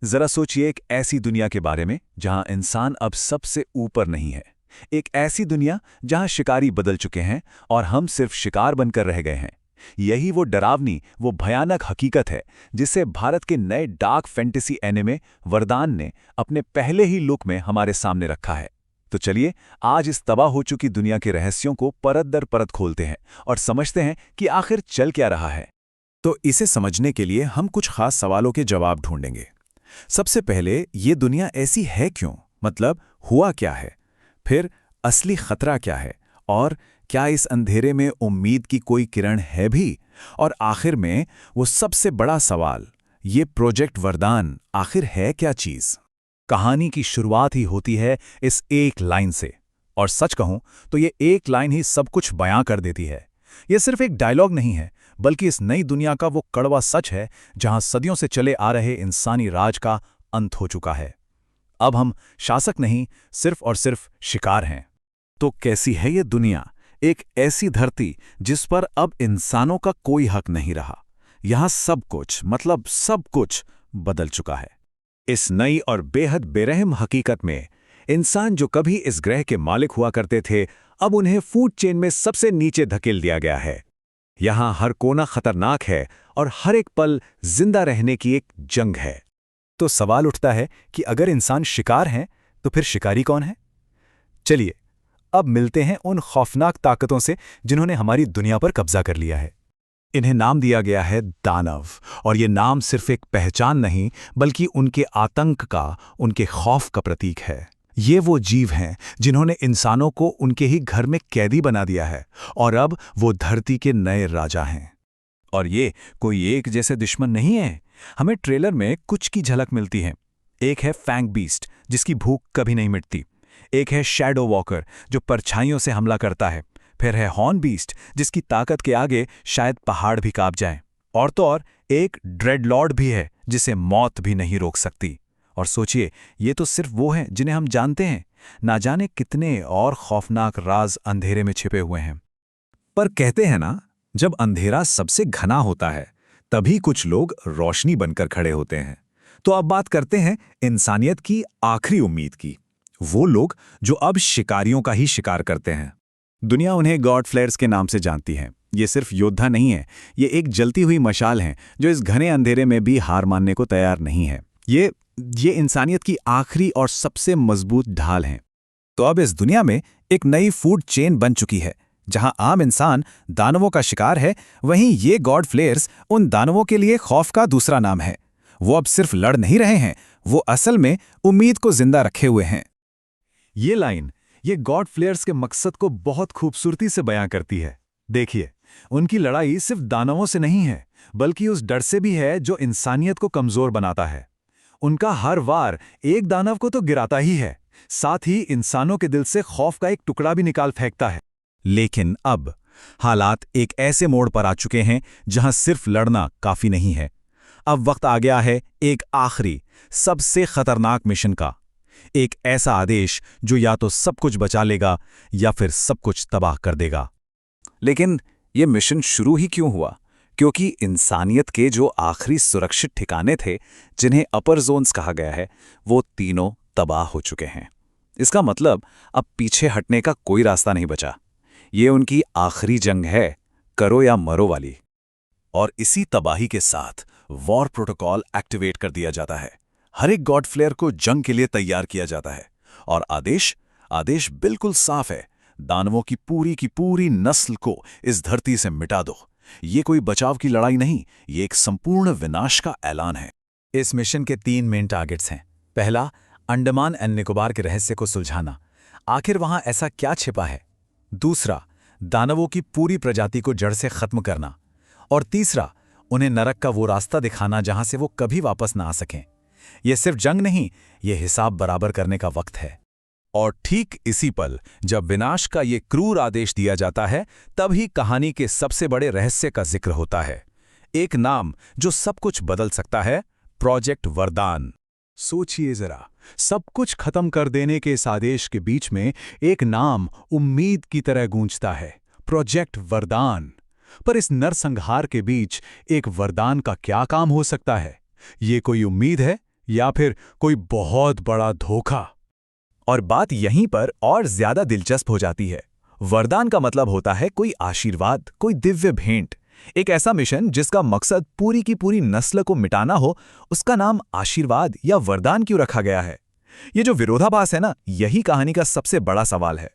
जरा सोचिए एक ऐसी दुनिया के बारे में जहां इंसान अब सबसे ऊपर नहीं है। एक ऐसी दुनिया जहां शिकारी बदल चुके हैं और हम सिर्फ शिकार बनकर रह गए हैं। यही वो डरावनी, वो भयानक हकीकत है जिसे भारत के नए डार्क फैंटेसी एनिमे वरदान ने अपने पहले ही लुक में हमारे सामने रखा है। तो चलिए आज इस तबाह हो चुकी दुनिया के रहस्यों को परत दर परत खोलते हैं और समझते हैं कि आखिर चल क्या रहा है। तो इसे समझने के लिए हम कुछ खास सवालों के जवाब ढूंढेंगे। सबसे पहले ये दुनिया ऐसी है क्यों, मतलब हुआ क्या है? फिर असली खतरा क्या है और क्या इस अंधेरे में उम्मीद की कोई किरण है भी? और आखिर में वो सबसे बड़ा सवाल, ये प्रोजेक्ट वरदान आखिर है क्या चीज? कहानी की शुरुआत ही होती है इस एक लाइन से, और सच कहूं तो ये एक लाइन ही सब कुछ बयां कर देती है। ये सिर्फ एक डायलॉग नहीं है, बल्कि इस नई दुनिया का वो कड़वा सच है जहां सदियों से चले आ रहे इंसानी राज का अंत हो चुका है। अब हम शासक नहीं, सिर्फ और सिर्फ शिकार हैं। तो कैसी है ये दुनिया? एक ऐसी धरती जिस पर अब इंसानों का कोई हक नहीं रहा। यहां सब कुछ, मतलब सब कुछ बदल चुका है। इस नई और बेहद बेरहम हकीकत में इंसान जो कभी इस ग्रह के मालिक हुआ करते थे, अब उन्हें फूड चेन में सबसे नीचे धकेल दिया गया है। यहां हर कोना खतरनाक है और हर एक पल जिंदा रहने की एक जंग है। तो सवाल उठता है कि अगर इंसान शिकार हैं, तो फिर शिकारी कौन है? चलिए अब मिलते हैं उन खौफनाक ताकतों से जिन्होंने हमारी दुनिया पर कब्जा कर लिया है। इन्हें नाम दिया गया है दानव, और ये नाम सिर्फ एक पहचान नहीं, बल्कि उनके आतंक का, उनके खौफ का प्रतीक है। ये वो जीव हैं जिन्होंने इंसानों को उनके ही घर में कैदी बना दिया है, और अब वो धरती के नए राजा हैं। और ये कोई एक जैसे दुश्मन नहीं है। हमें ट्रेलर में कुछ की झलक मिलती है। एक है फैंग बीस्ट, जिसकी भूख कभी नहीं मिटती। एक है शैडो वॉकर, जो परछाइयों से हमला करता है। फिर है हॉर्न बीस्ट, जिसकी ताकत के आगे शायद पहाड़ भी कांप जाएं। और तो और एक ड्रेडलॉर्ड भी है, जिसे मौत भी नहीं रोक सकती। और सोचिए, ये तो सिर्फ वो हैं जिन्हें हम जानते हैं। ना जाने कितने और खौफनाक राज अंधेरे में छिपे हुए हैं। पर कहते हैं ना, जब अंधेरा सबसे घना होता है, तभी कुछ लोग रोशनी बनकर खड़े होते हैं। तो अब बात करते हैं इंसानियत की आखिरी उम्मीद की। वो लोग जो अब शिकारियों का ही शिकार करते हैं। दुनिया उन्हें गॉड फ्लेयर्स के नाम से जानती है। ये सिर्फ योद्धा नहीं है, ये एक जलती हुई मशाल हैं जो इस घने अंधेरे में भी हार मानने को तैयार नहीं है। ये इंसानियत की आखिरी और सबसे मजबूत ढाल हैं। तो अब इस दुनिया में एक नई फूड चेन बन चुकी है। जहां आम इंसान दानवों का शिकार है, वहीं ये गॉड फ्लेयर्स उन दानवों के लिए खौफ का दूसरा नाम है। वो अब सिर्फ लड़ नहीं रहे हैं, वो असल में उम्मीद को जिंदा रखे हुए हैं। ये लाइन ये गॉड फ्लेयर्स के मकसद को बहुत खूबसूरती से बयां करती है। देखिए, उनकी लड़ाई सिर्फ दानवों से नहीं है, बल्कि उस डर से भी है जो इंसानियत को कमजोर बनाता है। उनका हर वार एक दानव को तो गिराता ही है, साथ ही इंसानों के दिल से खौफ का एक टुकड़ा भी निकाल फेंकता है। लेकिन अब हालात एक ऐसे मोड़ पर आ चुके हैं जहां सिर्फ लड़ना काफी नहीं है। अब वक्त आ गया है एक आखिरी, सबसे खतरनाक मिशन का। एक ऐसा आदेश जो या तो सब कुछ बचा लेगा या फिर सब कुछ तबाह कर देगा। लेकिन यह मिशन शुरू ही क्यों हुआ? क्योंकि इंसानियत के जो आखिरी सुरक्षित ठिकाने थे, जिन्हें अपर जोन्स कहा गया है, वो तीनों तबाह हो चुके हैं। इसका मतलब अब पीछे हटने का कोई रास्ता नहीं बचा। ये उनकी आखिरी जंग है, करो या मरो वाली। और इसी तबाही के साथ वॉर प्रोटोकॉल एक्टिवेट कर दिया जाता है। हर एक गॉड फ्लेयर को जंग के लिए तैयार किया जाता है। और आदेश बिल्कुल साफ है, दानवों की पूरी नस्ल को इस धरती से मिटा दो। ये कोई बचाव की लड़ाई नहीं, ये एक संपूर्ण विनाश का ऐलान है। इस मिशन के 3 मेन टारगेट्स हैं। पहला, अंडमान एंड निकोबार के रहस्य को सुलझाना। आखिर वहां ऐसा क्या छिपा है? दूसरा, दानवों की पूरी प्रजाति को जड़ से खत्म करना। और तीसरा, उन्हें नरक का वो रास्ता दिखाना जहां से वो कभी वापस ना आ सकें। यह सिर्फ जंग नहीं, यह हिसाब बराबर करने का वक्त है। और ठीक इसी पल, जब विनाश का ये क्रूर आदेश दिया जाता है, तभी कहानी के सबसे बड़े रहस्य का जिक्र होता है। एक नाम जो सब कुछ बदल सकता है, प्रोजेक्ट वरदान। सोचिए जरा, सब कुछ खत्म कर देने के इस आदेश के बीच में एक नाम उम्मीद की तरह गूंजता है, प्रोजेक्ट वरदान। पर इस नरसंहार के बीच एक वरदान का क्या काम हो सकता है? ये कोई उम्मीद है या फिर कोई बहुत बड़ा धोखा? और बात यहीं पर और ज्यादा दिलचस्प हो जाती है। वरदान का मतलब होता है कोई आशीर्वाद, कोई दिव्य भेंट, एक ऐसा मिशन जिसका मकसद पूरी की पूरी नस्ल को मिटाना हो। उसका नाम आशीर्वाद या वरदान क्यों रखा गया है? ये जो विरोधाभास है ना, यही कहानी का सबसे बड़ा सवाल है।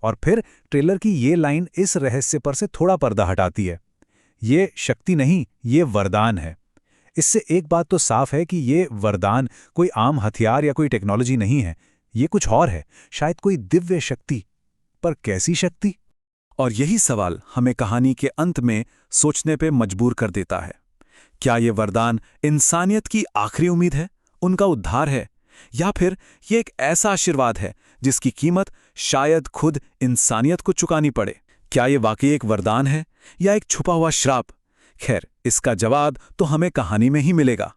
और फिर ट्रेलर की ये लाइन इस रहस्य पर से थोड़ा पर्दा हटाती है। ये शक्ति नहीं, ये वरदान है। इससे एक बात तो साफ है कि ये वरदान कोई आम हथियार या कोई टेक्नोलॉजी नहीं है। ये कुछ और है, शायद कोई दिव्य शक्ति। पर कैसी शक्ति? और यही सवाल हमें कहानी के अंत में सोचने पे मजबूर कर देता है। क्या ये वरदान इंसानियत की आखिरी उम्मीद है, उनका उद्धार है, या फिर ये एक ऐसा आशीर्वाद है जिसकी कीमत शायद खुद इंसानियत को चुकानी पड़े? क्या ये वाकई एक वरदान है या एक छुपा हुआ श्राप? खैर, इसका जवाब तो हमें कहानी में ही मिलेगा।